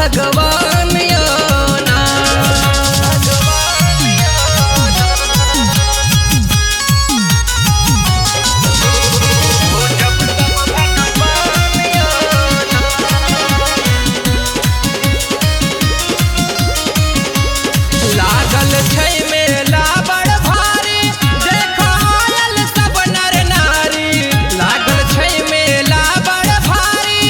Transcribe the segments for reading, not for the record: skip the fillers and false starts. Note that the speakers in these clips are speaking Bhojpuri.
भगवान यो ना। लागल छै मेला बड़ भारी, देखो आयल सब नर नारी। लागल छै मेला बड़ भारी,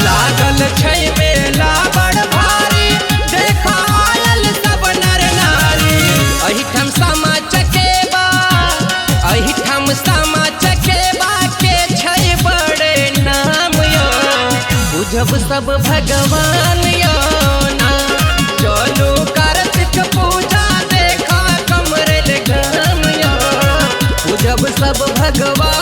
लागल छै मेला बड़ भारी, देखो आयल सब नर नारी। एहिठाम सामा चकेबा, एहिठाम सामा चकेबा के छै बड़े नाम यो। बुझब सब भगवान यो ना, चलू कार्तिक पूजा देखा कमरल गाम यो। बुझब सब भगवान